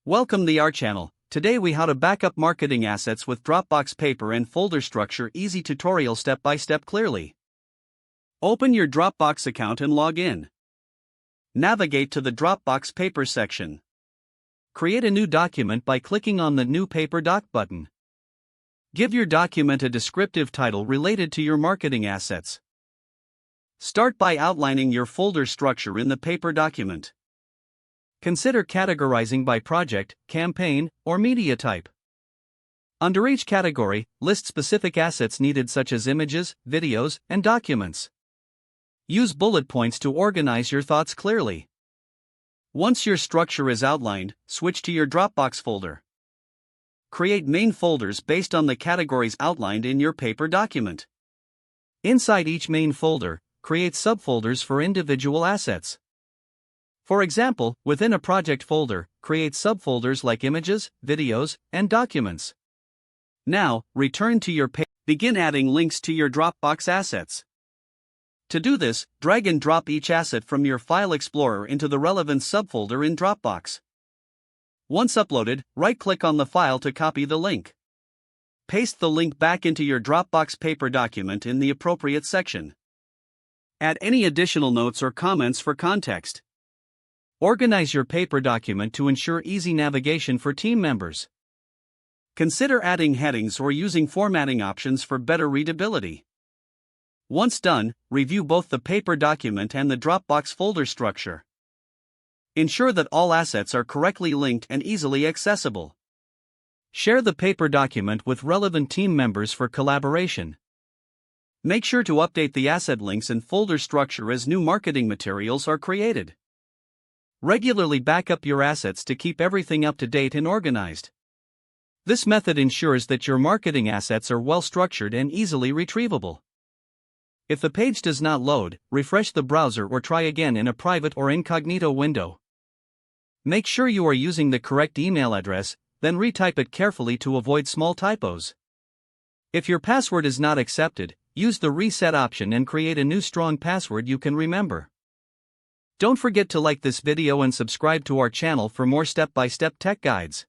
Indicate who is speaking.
Speaker 1: Welcome to our channel. Today we how to backup marketing assets with Dropbox Paper and folder structure. Easy tutorial step by step clearly. Open your Dropbox account and log in. Navigate to the Dropbox Paper section. Create a new document by clicking on the New Paper Doc button. Give your document a descriptive title related to your marketing assets. Start by outlining your folder structure in the paper document. Consider categorizing by project, campaign, or media type. Under each category, list specific assets needed such as images, videos, and documents. Use bullet points to organize your thoughts clearly. Once your structure is outlined, switch to your Dropbox folder. Create main folders based on the categories outlined in your paper document. Inside each main folder, create subfolders for individual assets. For example, within a project folder, create subfolders like images, videos, and documents. Now, return to your page. Begin adding links to your Dropbox assets. To do this, drag and drop each asset from your File Explorer into the relevant subfolder in Dropbox. Once uploaded, right-click on the file to copy the link. Paste the link back into your Dropbox Paper document in the appropriate section. Add any additional notes or comments for context. Organize your paper document to ensure easy navigation for team members. Consider adding headings or using formatting options for better readability. Once done, review both the paper document and the Dropbox folder structure. Ensure that all assets are correctly linked and easily accessible. Share the paper document with relevant team members for collaboration. Make sure to update the asset links and folder structure as new marketing materials are created. Regularly back up your assets to keep everything up to date and organized. This method ensures that your marketing assets are well structured and easily retrievable. If the page does not load, refresh the browser or try again in a private or incognito window. Make sure you are using the correct email address, then retype it carefully to avoid small typos. If your password is not accepted, use the reset option and create a new strong password you can remember. Don't forget to like this video and subscribe to our channel for more step-by-step tech guides.